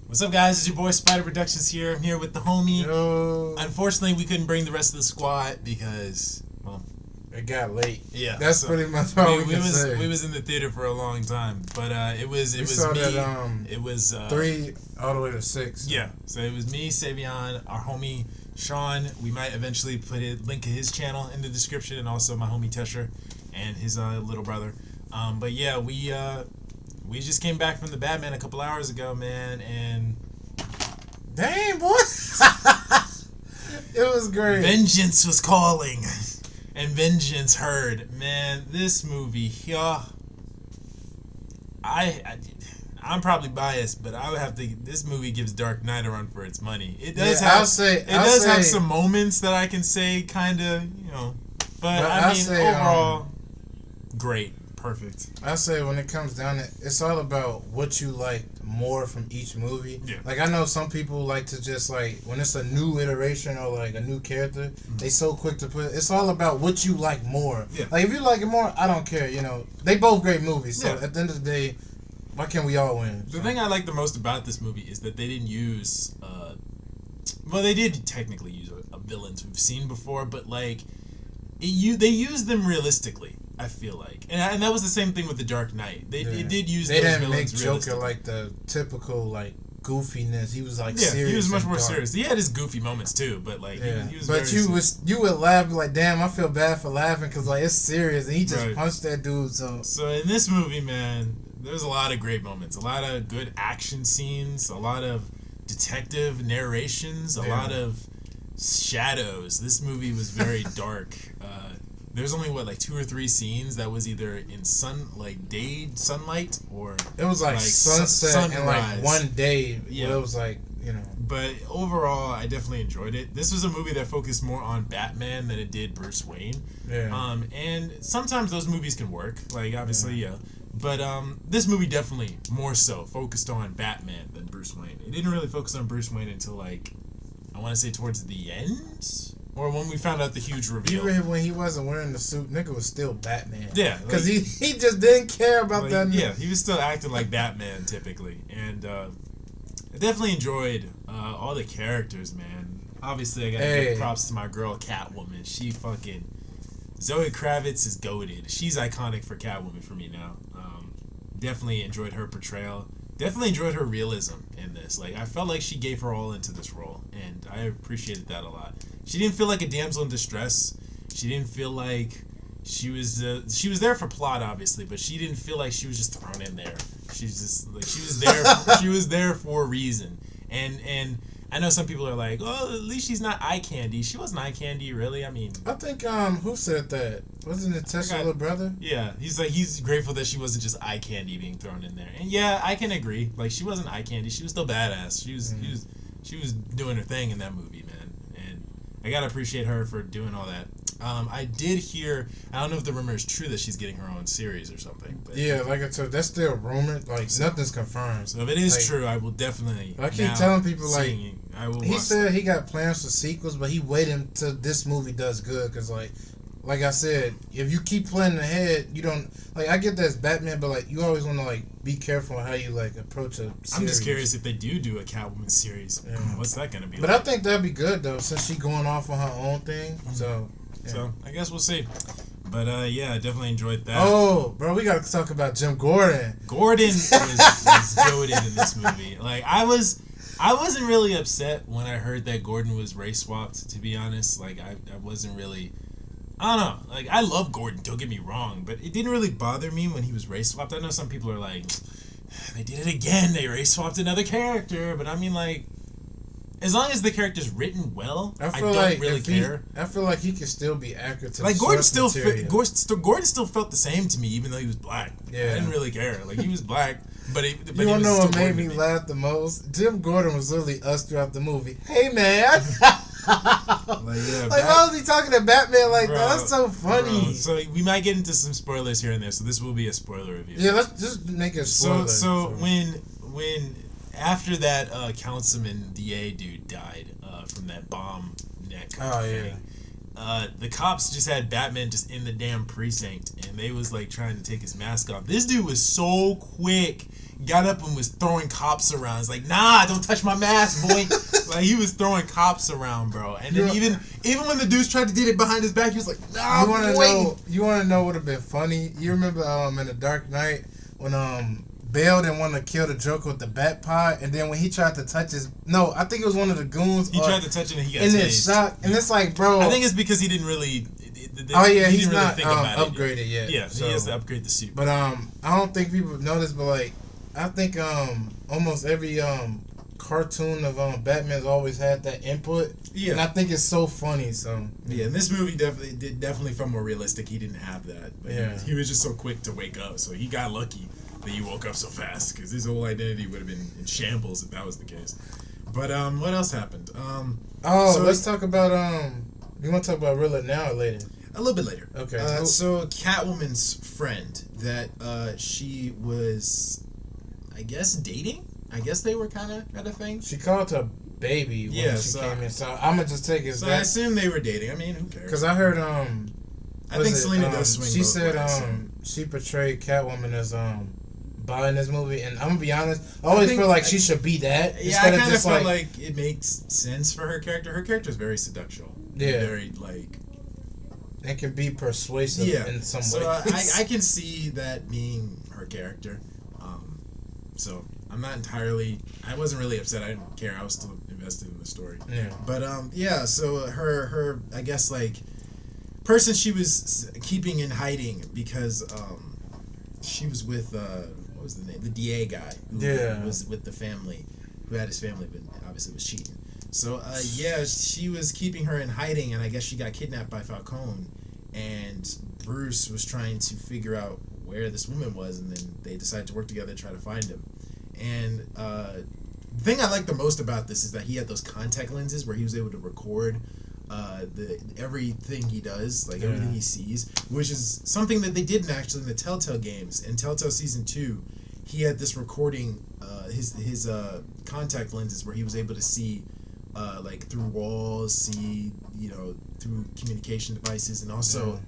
What's up, guys? It's your boy Spider Productions here. I'm here with the homie. Yo. Unfortunately, we couldn't bring the rest of the squad because, well, it got late. Yeah, that's so pretty much all we can say. We was in the theater for a long time, but it was me. That, it was 3 all the way to 6. Yeah, so it was me, Savion, our homie Sean. We might eventually put a link to his channel in the description, and also my homie Tesher and his little brother. But yeah, we just came back from the Batman a couple hours ago, man, and dang, boy, it was great. Vengeance was calling, and vengeance heard. Man, this movie, I'm probably biased, but I would have to. This movie gives Dark Knight a run for its money. It does have some moments that I can say kind of, but I mean overall, great. Perfect. I say when it comes down to it, it's all about what you like more from each movie. Yeah. Like I know some people like to just like when it's a new iteration or like a new character, they so quick to put it. It's all about what you like more. Yeah. Like if you like it more, I don't care. They both great movies. So at the end of the day, why can't we all win? The thing I like the most about this movie is that they didn't use. Well, they did technically use a villains we've seen before, but like, they used them realistically. I feel like, and that was the same thing with the Dark Knight. They did use. They those didn't make Joker like the typical like goofiness. He was like serious. He was much more dark. serious. He had his goofy moments too, but like he was. But you would laugh like, damn, I feel bad for laughing because like it's serious, and he just punched that dude. So in this movie, man, there's a lot of great moments, a lot of good action scenes, a lot of detective narrations, a lot of shadows. This movie was very dark. There's only 2 or 3 scenes that was either in day sunlight or it was like sunset and like one day. Yeah, it was like But overall, I definitely enjoyed it. This was a movie that focused more on Batman than it did Bruce Wayne. Yeah. And sometimes those movies can work. Like obviously, But this movie definitely more so focused on Batman than Bruce Wayne. It didn't really focus on Bruce Wayne until I want to say towards the end. Or when we found out the huge reveal. Even when he wasn't wearing the suit, nigga was still Batman. Yeah. Because he just didn't care about that. Yeah, he was still acting like Batman, typically. And I definitely enjoyed all the characters, man. Obviously, I gotta give props to my girl, Catwoman. She fucking... Zoe Kravitz is goated. She's iconic for Catwoman for me now. Definitely enjoyed her portrayal. Definitely enjoyed her realism in this. Like, I felt like she gave her all into this role, and I appreciated that a lot. She didn't feel like a damsel in distress. She didn't feel like she was there for plot, obviously, but she didn't feel like she was just thrown in there. She's just like she was there. She was there for a reason. And I know some people are like, oh, at least she's not eye candy. She wasn't eye candy, really. I mean, I think who said that? Wasn't it Tessa's little brother? Yeah, he's grateful that she wasn't just eye candy being thrown in there. And yeah, I can agree. Like she wasn't eye candy. She was still badass. She was doing her thing in that movie, man. And I gotta appreciate her for doing all that. I did hear, I don't know if the rumor is true that she's getting her own series or something. But yeah, like I said, that's still rumored. Like nothing's confirmed. So if it is true, I will definitely. I keep telling people I will. He said he got plans for sequels, but he waited until this movie does good because like I said, if you keep planning ahead, you don't I get that it's Batman, but you always want to be careful how you approach a series. I'm just curious if they do a Catwoman series. Yeah. What's that gonna be? But I think that'd be good though, since she's going off on her own thing. Mm-hmm. So I guess we'll see. But yeah, I definitely enjoyed that. Oh, bro, we gotta talk about Jim Gordon. Gordon was goated in this movie. I wasn't really upset when I heard that Gordon was race swapped. To be honest, I wasn't really. I don't know. I love Gordon, don't get me wrong, but it didn't really bother me when he was race swapped. I know some people are like, they did it again. They race swapped another character. But I mean, as long as the character's written well, I don't really care. I feel like he could still be accurate to Gordon still felt the same to me, even though he was black. Yeah. I didn't really care. He was black. But you don't know what made me laugh the most? Jim Gordon was literally us throughout the movie. Hey, man. Why was he talking to Batman like that? That's so funny. Bro. So we might get into some spoilers here and there. So this will be a spoiler review. Yeah, let's just make it spoiler. So when after that councilman DA dude died from that bomb neck thing, the cops just had Batman just in the damn precinct, and they was like trying to take his mask off. This dude was so quick, got up and was throwing cops around. It's like, nah, don't touch my mask, boy. Like, he was throwing cops around, bro. And then even when the dudes tried to do it behind his back, he was like, nah, you wanna know what would have been funny? You remember in The Dark Knight when Bale didn't want to kill the Joker with the bat pod, and then when he tried to touch I think it was one of the goons. He tried to touch it and he got in tased. this shot, and it's like, bro. I think it's because he didn't really. He's not upgraded yet. Yeah, so he has to upgrade the suit. But I don't think people know this, but like, I think almost every cartoon of Batman's always had that input. Yeah, and I think it's so funny. So yeah, and this movie definitely felt more realistic. He didn't have that. But yeah, he was just so quick to wake up, so he got lucky that he woke up so fast, because his whole identity would have been in shambles if that was the case. But what else happened? Let's talk about you want to talk about Riddler now or later? A little bit later. Okay. So Catwoman's friend that she was, I guess, dating. I guess they were kind of a thing. She called her baby when she came in. So I'm gonna just take it. So I assume they were dating. I mean, who cares? Because I heard I think Selena does swing. She said she portrayed Catwoman as bi in this movie, and I'm gonna be honest, I always feel like she should be that. Yeah, I kind of feel like it makes sense for her character. Her character is very seductional. Yeah. Very like. It can be persuasive in some way. I can see that being her character. So I'm not entirely. I wasn't really upset. I didn't care. I was still invested in the story. Yeah. But so her I guess like person she was keeping in hiding because she was with what was the name? The DA guy who was with the family, who had his family, but obviously was cheating. So she was keeping her in hiding, and I guess she got kidnapped by Falcone, and Bruce was trying to figure out where this woman was, and then they decided to work together to try to find him. And the thing I like the most about this is that he had those contact lenses where he was able to record everything he does, like everything he sees, which is something that they didn't actually in the Telltale games. In Telltale Season 2, he had this recording, his contact lenses where he was able to see like through walls, see, through communication devices, and also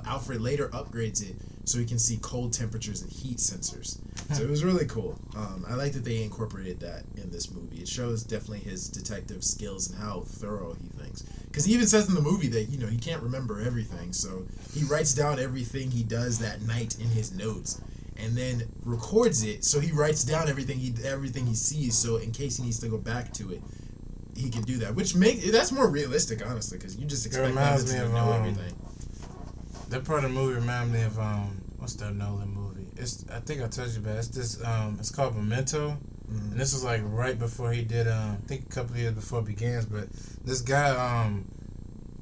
Alfred later upgrades it so he can see cold temperatures and heat sensors. So it was really cool. I like that they incorporated that in this movie. It shows definitely his detective skills and how thorough he thinks. Because he even says in the movie that he can't remember everything, so he writes down everything he does that night in his notes, and then records it. So he writes down everything he sees, so in case he needs to go back to it, he can do that, which that's more realistic, honestly, because you just expect him to know everything. That part of the movie reminds me of what's that Nolan movie? I think I told you about it. It's this it's called Memento, and this was like right before he did I think a couple of years before it begins. But this guy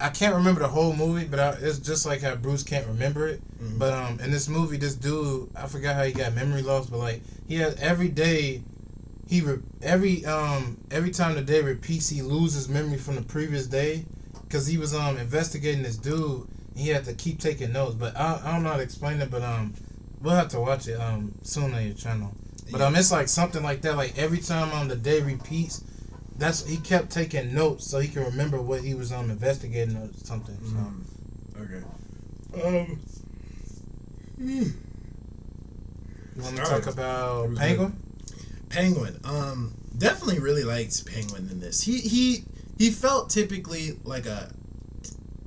I can't remember the whole movie, but it's just like how Bruce can't remember it. Mm-hmm. But in this movie, this dude, I forgot how he got memory loss, but like he has every day. Every time the day repeats, he loses memory from the previous day, because he was investigating this dude, and he had to keep taking notes. But I don't know how to explain it, but we'll have to watch it soon on your channel. But it's like something like that. Like every time the day repeats, he kept taking notes so he can remember what he was investigating or something. So. Okay. You want to talk about Penguin? Penguin. Definitely really liked Penguin in this. He felt typically like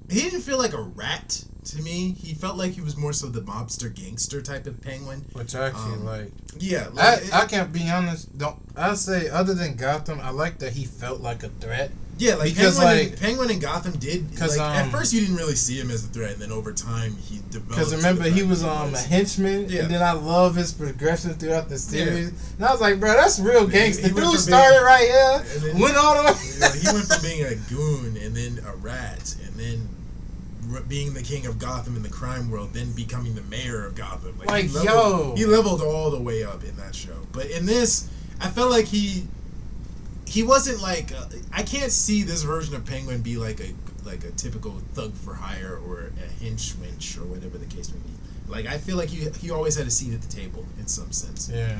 he didn't feel like a rat to me. He felt like he was more so the mobster gangster type of Penguin. Which I actually like. Yeah. I can't be honest. I'd say other than Gotham, I like that he felt like a threat. Yeah, like because Penguin and Gotham did. Because at first you didn't really see him as a threat, and then over time he developed. Because remember he was a henchman, and then I love his progression throughout the series. And I was like, bro, that's real gangster. Dude started right here, went all the way. He went from being a goon and then a rat, and then being the king of Gotham in the crime world, then becoming the mayor of Gotham. He leveled all the way up in that show. But in this, I felt like he wasn't like I can't see this version of Penguin be like a typical thug for hire or a henchwench or whatever the case may be. Like I feel like he always had a seat at the table in some sense. Yeah.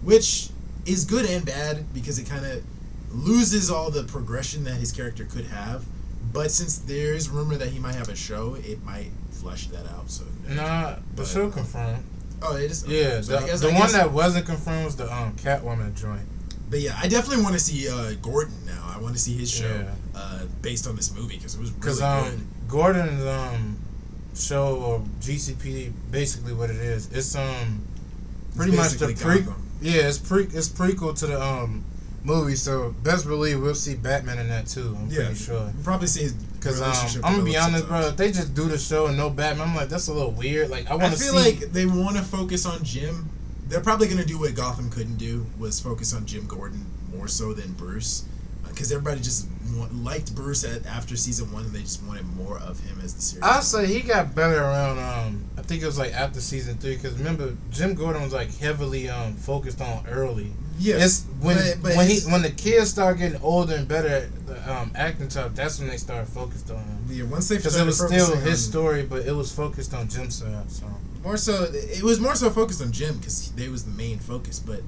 Which is good and bad because it kind of loses all the progression that his character could have. But since there is rumor that he might have a show, it might flesh that out. So nah, the show confirmed. Oh, it is. Yeah, so the one that wasn't confirmed was the Catwoman joint. But yeah, I definitely want to see Gordon now. I want to see his show based on this movie because it was really good. Gordon's show or GCP, basically what it is. It's pretty much the prequel. Yeah, it's prequel to the movie. So best believe we'll see Batman in that too. I'm pretty sure. We'll probably see his because I'm gonna be honest, bro. If they just do the show and no Batman, I'm like that's a little weird. Like I feel like they want to focus on Jim. They're probably gonna do what Gotham couldn't do, was focus on Jim Gordon more so than Bruce, because everybody just liked Bruce after season 1, and they just wanted more of him as the series. I'd say he got better around. I think it was like after season 3, because remember Jim Gordon was like heavily focused on early. Yeah, it's when the kids start getting older and better at the acting stuff. That's when they started focused on him. Yeah, once they because it was still his story, but it was focused on Jim's side. So it was more so focused on Jim because they was the main focus. But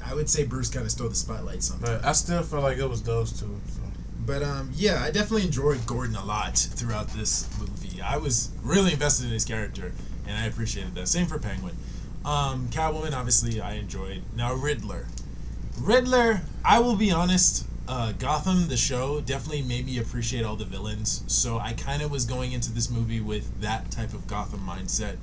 I would say Bruce kind of stole the spotlight sometimes. But I still feel like it was those two. So. But yeah, I definitely enjoyed Gordon a lot throughout this movie. I was really invested in his character, and I appreciated that. Same for Penguin. Catwoman, obviously, I enjoyed. Now Riddler, I will be honest. Gotham, the show, definitely made me appreciate all the villains. So I kind of was going into this movie with that type of Gotham mindset.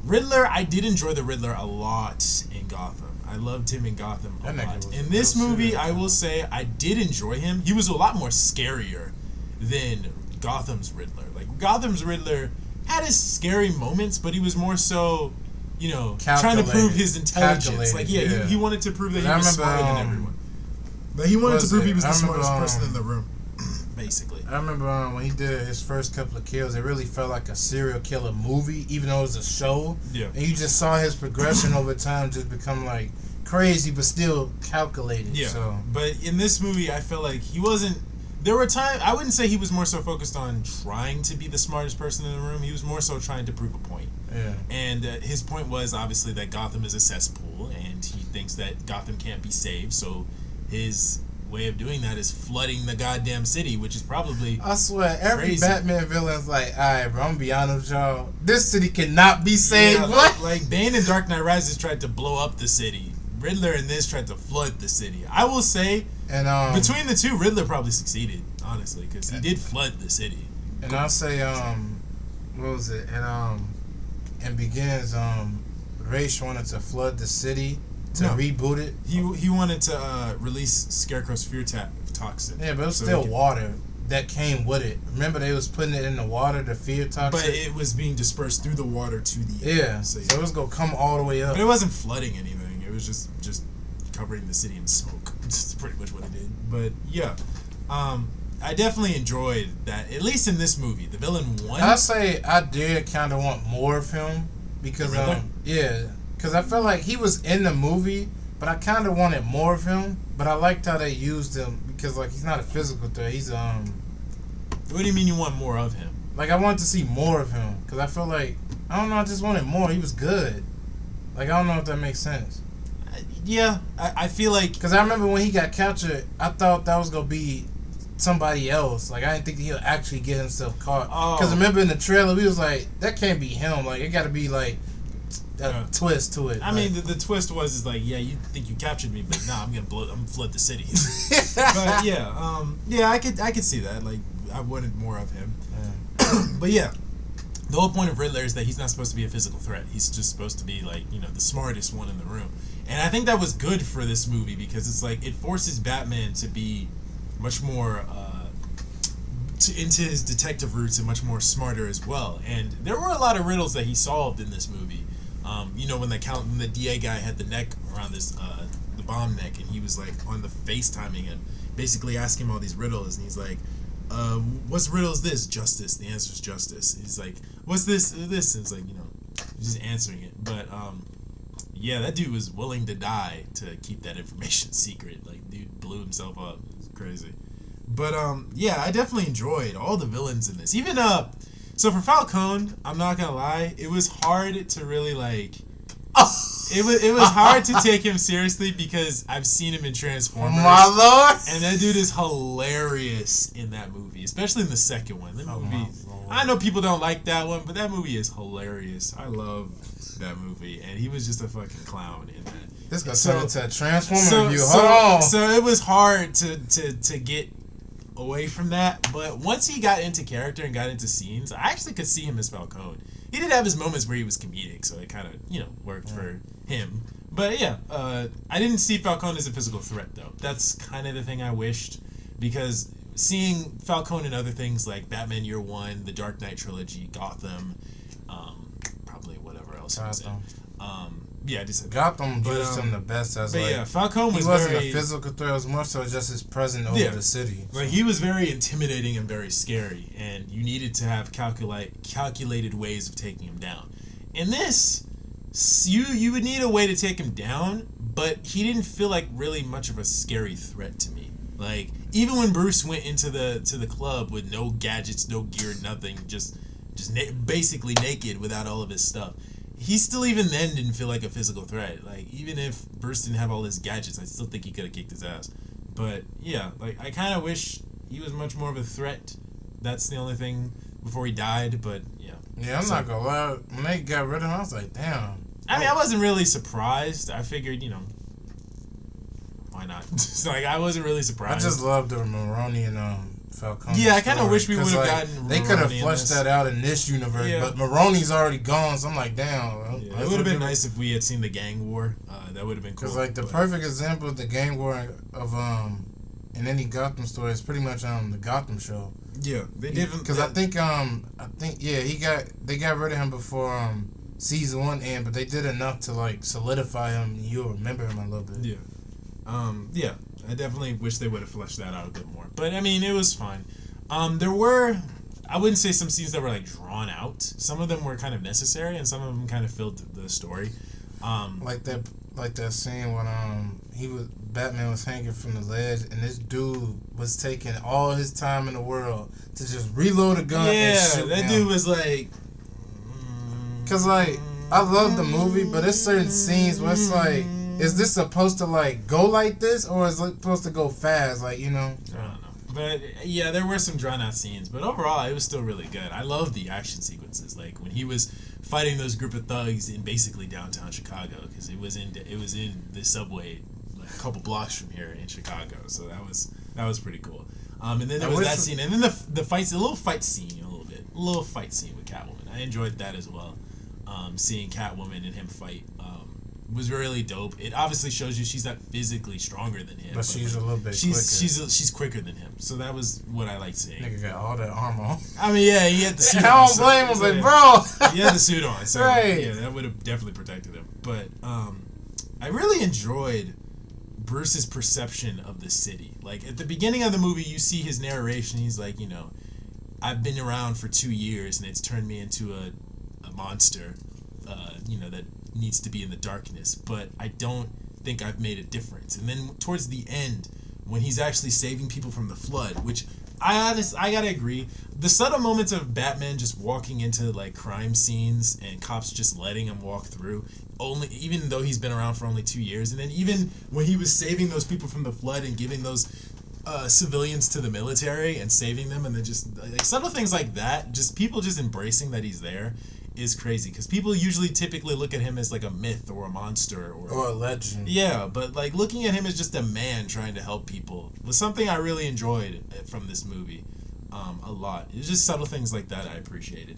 Riddler, I did enjoy the Riddler a lot in Gotham. I loved him in Gotham a lot. In this movie, I will say I did enjoy him. He was a lot more scarier than Gotham's Riddler. Like, Gotham's Riddler had his scary moments, but he was more so, trying to prove his intelligence. Like, he wanted to prove that he was smarter than everyone. But he wanted to prove he was the smartest person in the room, basically. I remember when he did his first couple of kills, it really felt like a serial killer movie, even though it was a show. Yeah. And you just saw his progression over time just become like crazy, but still calculated. Yeah. So. But in this movie, I felt like he wasn't. There were times I wouldn't say he was more so focused on trying to be the smartest person in the room. He was more so trying to prove a point. Yeah. And his point was obviously that Gotham is a cesspool, and he thinks that Gotham can't be saved. So his way of doing that is flooding the goddamn city, which is probably I swear every crazy. Batman villain's like, alright bro, I'm gonna be honest with y'all, this city cannot be saved. Yeah, like Bane in Dark Knight Rises tried to blow up the city. Riddler in this tried to flood the city. I will say, and between the two, Riddler probably succeeded, honestly, because he did flood the city. And I'll say, what was it? And Begins, Ra's wanted to flood the city to reboot it. He wanted to release Scarecrow's fear toxin. Yeah, but it was still water that came with it. Remember, they was putting it in the water, the fear toxin? But it was being dispersed through the water to the air. Yeah, so it was going to come all the way up. But it wasn't flooding anything. It was just covering the city in smoke. That's pretty much what it did. But, yeah. I definitely enjoyed that, at least in this movie. The villain won. I'd say I did kind of want more of him. Because, because I felt like he was in the movie, but I kind of wanted more of him. But I liked how they used him because, like, he's not a physical threat. He's What do you mean you want more of him? Like, I wanted to see more of him because I felt like I don't know. I just wanted more. He was good. Like, I don't know if that makes sense. Yeah, I feel like because I remember when he got captured, I thought that was gonna be somebody else. Like, I didn't think he'll actually get himself caught. Because remember in the trailer, we was like, that can't be him. Like, it got to be like a twist to it. I mean, the twist was like, yeah, you think you captured me, but nah, I'm gonna flood the city. But yeah, I could see that. Like, I wanted more of him. Yeah. But yeah, the whole point of Riddler is that he's not supposed to be a physical threat. He's just supposed to be like, the smartest one in the room. And I think that was good for this movie because it's like it forces Batman to be much more into his detective roots and much more smarter as well. And there were a lot of riddles that he solved in this movie. When the DA guy had the neck around the bomb neck, and he was like on the FaceTiming him, basically asking him all these riddles, and he's like, "What's riddle is this? Justice." The answer is justice. He's like, "What's this? This?" And it's like, he's just answering it. But yeah, that dude was willing to die to keep that information secret. Like, dude blew himself up. It's crazy. But yeah, I definitely enjoyed all the villains in this. Even so for Falcone, I'm not gonna lie, it was hard to really like it was hard to take him seriously because I've seen him in Transformers. My lord! And that dude is hilarious in that movie, especially in the second one. That movie, I know people don't like that one, but that movie is hilarious. I love that movie, and he was just a fucking clown in that. This gonna turn into a Transformer review. Hold on. So it was hard to get away from that, but once he got into character and got into scenes, I actually could see him as Falcone. He did have his moments where he was comedic, so it kind of worked for him. But yeah, I didn't see Falcone as a physical threat though. That's kind of the thing I wished, because seeing Falcone in other things like Batman Year One, the Dark Knight trilogy, Gotham, probably whatever else he was in. Yeah, I just said Gotham used him the best as Falcone was he wasn't very, a physical threat. It was more so just his presence over the city. Like he was very intimidating and very scary, and you needed to have calculated ways of taking him down. In this, you would need a way to take him down, but he didn't feel like really much of a scary threat to me. Like even when Bruce went into the club with no gadgets, no gear, nothing, just basically naked without all of his stuff. He still even then didn't feel like a physical threat. Like even if Bruce didn't have all his gadgets, I still think he could have kicked his ass. But yeah, like I kind of wish he was much more of a threat. That's the only thing before he died. But yeah. Yeah, I'm not gonna lie. When they got rid of him, I was like, damn. I mean, I wasn't really surprised. I figured, why not? Like I wasn't really surprised. I just loved the Maroni and Falcone. Yeah, I kind of wish we would have gotten. They could have fleshed that out in this universe, but Maroni's already gone, so I'm like, damn. Yeah, it would have been nice if we had seen the gang war. That would have been cool. Because the perfect example of the gang war of in any Gotham story is pretty much the Gotham show. Yeah, they did. Because I think they got rid of him before season 1 ended, but they did enough to solidify him. You'll remember him a little bit. Yeah. Yeah. I definitely wish they would have fleshed that out a bit more. But, I mean, it was fine. There were, I wouldn't say some scenes that were, drawn out. Some of them were kind of necessary, and some of them kind of filled the story. Like that scene when Batman was hanging from the ledge, and this dude was taking all his time in the world to just reload a gun and shoot that him. Dude was like... Because, I love the movie, but there's certain scenes where it's like... Is this supposed to go like this, or is it supposed to go fast? I don't know. But yeah, there were some drawn out scenes, but overall it was still really good. I love the action sequences, like when he was fighting those group of thugs in basically downtown Chicago, because it was in the subway a couple blocks from here in Chicago. So that was pretty cool. And then there was that scene, and then the fights, a little fight scene with Catwoman. I enjoyed that as well. Seeing Catwoman and him fight. Was really dope. It obviously shows you she's not physically stronger than him, but she's a little bit quicker. She's quicker than him, so that was what I liked seeing. Nigga got all that armor on. I mean, yeah, he had the suit on. I don't blame him, like, bro. He had the suit on, so right. Yeah, that would have definitely protected him. But I really enjoyed Bruce's perception of the city. Like at the beginning of the movie, you see his narration. He's like, I've been around for 2 years, and it's turned me into a monster. That needs to be in the darkness, but I don't think I've made a difference. And then towards the end, when he's actually saving people from the flood, which I gotta agree, the subtle moments of Batman just walking into crime scenes and cops just letting him walk through, even though he's been around for only 2 years, and then even when he was saving those people from the flood and giving those civilians to the military and saving them, and then just subtle things like that, just people just embracing that he's there is crazy, because people usually typically look at him as a myth or a monster or a legend. Yeah, but looking at him as just a man trying to help people was something I really enjoyed from this movie, a lot. It was just subtle things like that I appreciated.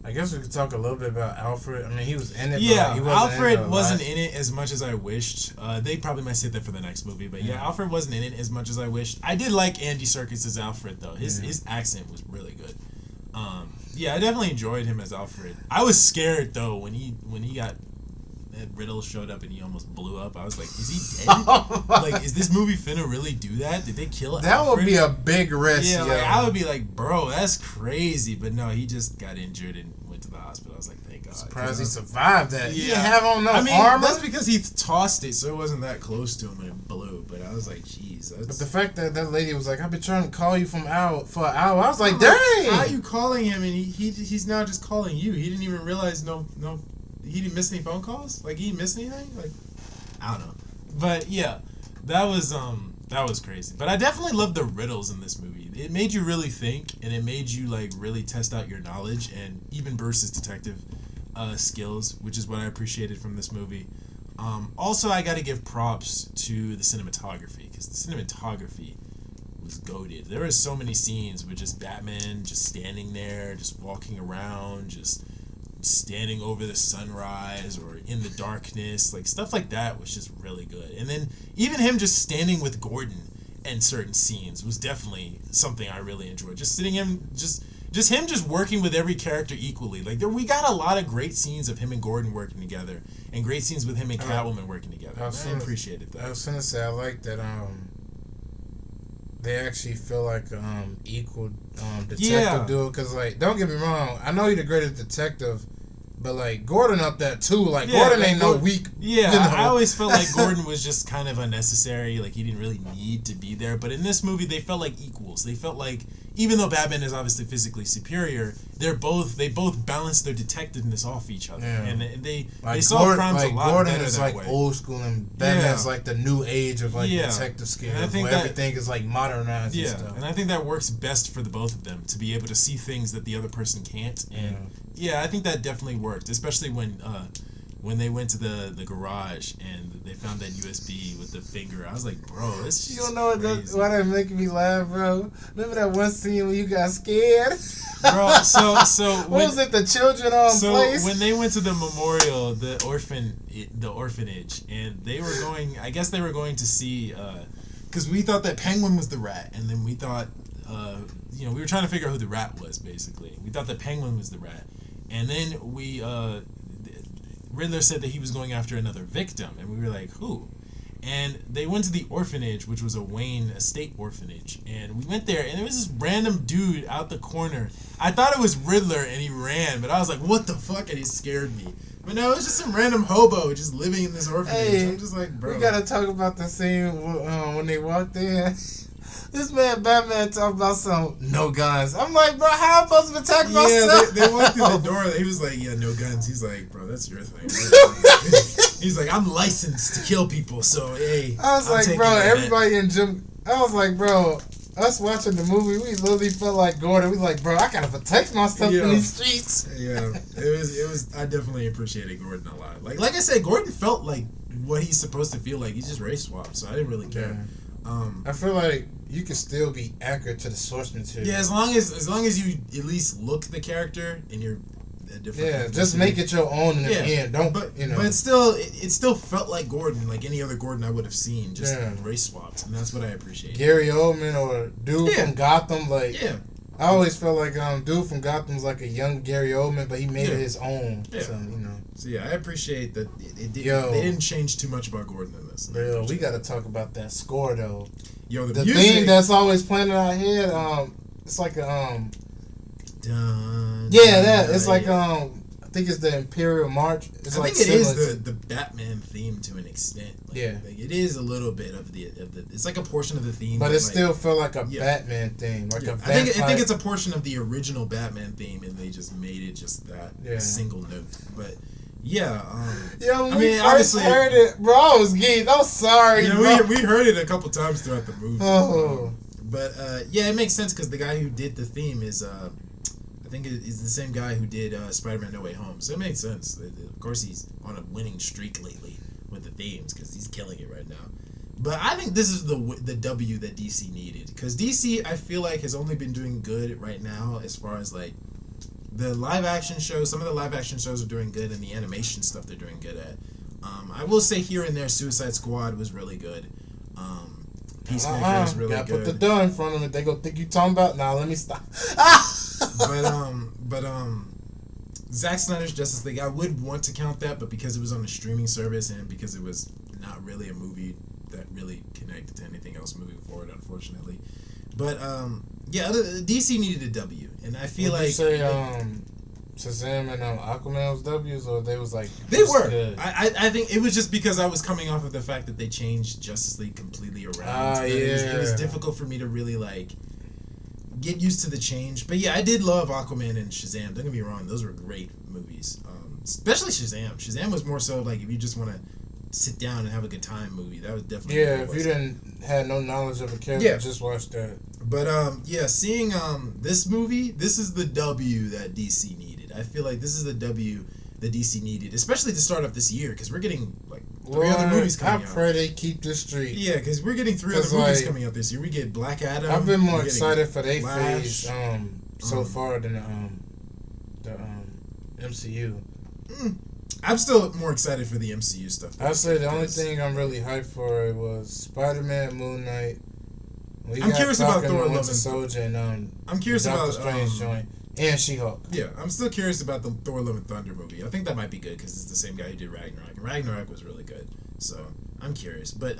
I guess we could talk a little bit about Alfred. I mean, he was in it. Yeah, but Alfred wasn't in it as much as I wished. They probably might save that for the next movie, but yeah, Alfred wasn't in it as much as I wished. I did like Andy Serkis as Alfred though. His accent was really good. Yeah, I definitely enjoyed him as Alfred. I was scared though when he got that Riddler showed up and he almost blew up. I was like, is he dead? Is this movie finna really do that? Did they kill Alfred? That would be a big risk. Yeah, I would be like, bro, that's crazy. But no, he just got injured and went to the hospital. I was like, thank God. Surprised he survived that. Yeah. He didn't have on no armor. That's because he tossed it, so it wasn't that close to him when it blew. dope, but I was like, jeez. But the fact that that lady was like, I've been trying to call you for an hour, I was like, dang! How are you calling him and he's now just calling you? He didn't even realize he didn't miss any phone calls? Like, he didn't miss anything? Like, I don't know. But yeah, that was crazy. But I definitely loved the riddles in this movie. It made you really think, and it made you like really test out your knowledge and even Bruce's detective skills, which is what I appreciated from this movie. Also, I got to give props to the cinematography, because the cinematography was goated. There were so many scenes with just Batman just standing there, just walking around, just standing over the sunrise or in the darkness. Like, stuff like that was just really good. And then even him just standing with Gordon in certain scenes was definitely something I really enjoyed. Just sitting him, just him just working with every character equally. Like, we got a lot of great scenes of him and Gordon working together, and great scenes with him and Catwoman working together. I appreciated that. I was gonna say, I like that they actually feel like equal detective duo, because, like, don't get me wrong, I know he's the greatest detective, but, like, Gordon up that too. Like, Gordon ain't no weak. Yeah, you know? I always felt like Gordon was just kind of unnecessary. Like, he didn't really need to be there. But in this movie, they felt like equals. They felt like, even though Batman is obviously physically superior, they both balance their detectiveness off each other. Yeah. And they solve crimes a lot Gordon better is that like way. Old school, and Batman's like the new age of like detective skills, and I think where everything is like modernized and stuff. And I think that works best for the both of them, to be able to see things that the other person can't. And I think that definitely worked, especially when they went to the garage and they found that USB with the finger. I was like, bro, this is You don't know why that making me laugh, bro? Remember that one scene when you got scared? Bro, so what was it, the children place? When they went to the memorial, the orphanage, and they were going, I guess they were going to see, because we thought that Penguin was the rat, and then we thought, we were trying to figure out who the rat was, basically. We thought that Penguin was the rat, and then Riddler said that he was going after another victim, and we were like, who? And they went to the orphanage, which was a Wayne Estate orphanage, and we went there, and there was this random dude out the corner. I thought it was Riddler, and he ran, but I was like, what the fuck? And he scared me. But no, it was just some random hobo just living in this orphanage. Hey, I'm just like, bro. We gotta talk about the scene when they walked in. This man, Batman, talking about some no guns. I'm like, bro, how am I supposed to protect myself? Yeah, they walked through the door. He was like, yeah, no guns. He's like, bro, that's your thing. He's like, I'm licensed to kill people, so hey. I was like, bro, everybody in gym. I was like, bro, us watching the movie, we literally felt like Gordon. We was like, bro, I gotta protect myself in these streets. Yeah, it was. I definitely appreciated Gordon a lot. Like I said, Gordon felt like what he's supposed to feel like. He just race swapped, so I didn't really care. I feel like you can still be accurate to the source material. Yeah, as long as you at least look the character and you're different. Yeah, just make it your own in the end. But it still felt like Gordon, like any other Gordon I would have seen, just race swapped, and that's what I appreciate. Gary Oldman or dude from Gotham, like I always felt like dude from Gotham's like a young Gary Oldman, but he made it his own. Yeah. So So I appreciate that they didn't change too much about Gordon in this. Yo, we got to talk about that score though. Yo, the theme that's always playing in our head. It's like a it's like I think it's the Imperial March. It's I think it is the Batman theme to an extent. Like it is a little bit of the. It's like a portion of the theme, but it still felt like a Batman theme, like a vampire. I think it's a portion of the original Batman theme, and they just made it just that single note. But I mean, first heard it, bro, I was geeked. I'm sorry, bro. We heard it a couple times throughout the movie. Oh. But it makes sense because the guy who did the theme is I think is the same guy who did Spider-Man No Way Home, so it makes sense. Of course, he's on a winning streak lately with the themes because he's killing it right now. But I think this is the W that DC needed, because DC, I feel like, has only been doing good right now as far as like the live action shows. Some of the live action shows are doing good, and the animation stuff they're doing good at. I will say here and there, Suicide Squad was really good. Peacemaker is really good. Put the door in front of it. They go think you talking about. Nah, let me stop. But Zack Snyder's Justice League, I would want to count that, but because it was on a streaming service and because it was not really a movie that really connected to anything else moving forward, unfortunately. But DC needed a W, and I feel like you say Shazam and Aquaman was W's, or they was like they were. Good? I think it was just because I was coming off of the fact that they changed Justice League completely around. It was difficult for me to really like get used to the change. But yeah, I did love Aquaman and Shazam. Don't get me wrong; those were great movies. Especially Shazam. Shazam was more so like if you just want to sit down and have a good time movie. That was definitely if you didn't had no knowledge of a character, just watch that. But seeing this movie, this is the W that DC needed. I feel like this is the W that DC needed, especially to start off this year because we're getting like 3 other movies coming out. I pray they keep this streak. Yeah, because we're getting 3 other movies coming out this year. We get Black Adam. I've been more excited for their phase so far than the MCU. I'm still more excited for the MCU stuff. I'd say the only thing I'm really hyped for was Spider-Man, Moon Knight. I'm curious about Thor: Love and Soldier and I'm curious about Strange joint and She-Hulk. Yeah, I'm still curious about the Thor: Love and Thunder movie. I think that might be good because it's the same guy who did Ragnarok. And Ragnarok was really good, so I'm curious. But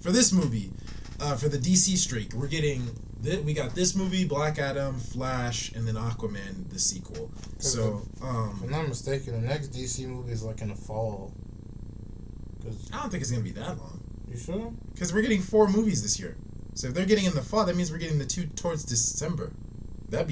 for this movie, for the DC streak, we got this movie, Black Adam, Flash, and then Aquaman, the sequel. So, if I'm not mistaken, the next DC movie is like in the fall. I don't think it's gonna be that long. You sure? Because we're getting 4 movies this year. So if they're getting in the fall, that means we're getting the 2 towards December. That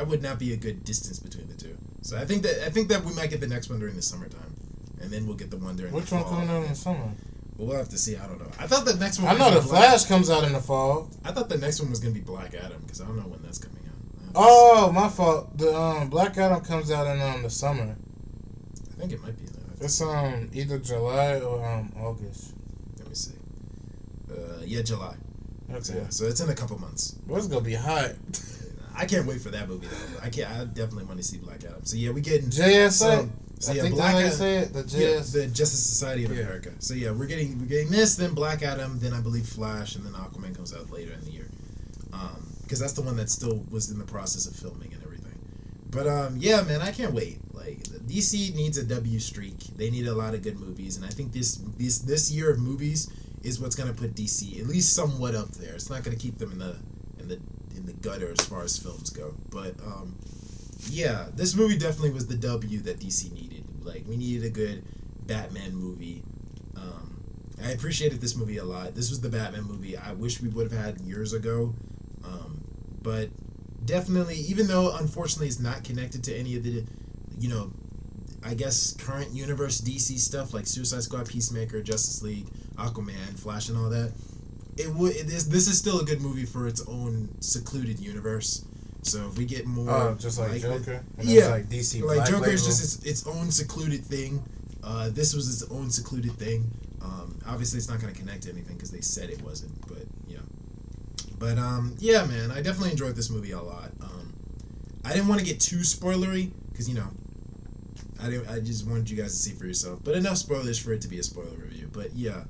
would not be a good distance between the 2. So I think that we might get the next one during the summertime, and then we'll get the one during the fall. Which one coming out in the summer? We'll have to see. I don't know. I thought the next one. I know the Flash comes out in the fall. I thought the next one was gonna be Black Adam because I don't know when that's coming out. Oh, my fault. The Black Adam comes out in the summer. I think it might be that. It's either July or August. Let me see. July. Okay. So it's in a couple months. Well, it's gonna be hot. I can't wait for that movie though. I definitely want to see Black Adam. So yeah, we getting JSA. So yeah, Black Adam. The Justice Society of America. So yeah, we're getting this, then Black Adam, then I believe Flash, and then Aquaman comes out later in the year. Because that's the one that still was in the process of filming and everything. But yeah, man, I can't wait. Like DC needs a W streak. They need a lot of good movies, and I think this year of movies is what's gonna put DC at least somewhat up there. It's not gonna keep them in the gutter as far as films go. But yeah, this movie definitely was the W that DC needed. Like we needed a good Batman movie. I appreciated this movie a lot. This was the Batman movie I wish we would have had years ago. But definitely, even though unfortunately it's not connected to any of the, I guess current universe DC stuff like Suicide Squad, Peacemaker, Justice League, Aquaman, Flash, and all that. This is still a good movie for its own secluded universe. So if we get more, just like Joker, like DC, like Joker is just its own secluded thing. This was its own secluded thing. Obviously, it's not going to connect to anything because they said it wasn't. But yeah, yeah, man, I definitely enjoyed this movie a lot. I didn't want to get too spoilery because I just wanted you guys to see for yourself. But enough spoilers for it to be a spoiler review. But yeah,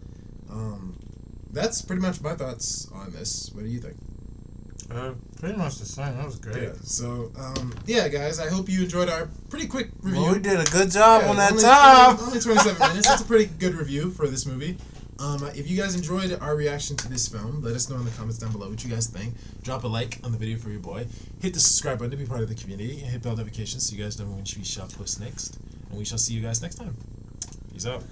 that's pretty much my thoughts on this. What do you think? Pretty much the same. That was great. Yeah. So, yeah, guys, I hope you enjoyed our pretty quick review. Well, we did a good job on that time. Only 27 minutes. That's a pretty good review for this movie. If you guys enjoyed our reaction to this film, let us know in the comments down below what you guys think. Drop a like on the video for your boy. Hit the subscribe button to be part of the community. And hit bell notifications so you guys know when we shall post next. And we shall see you guys next time. Peace out.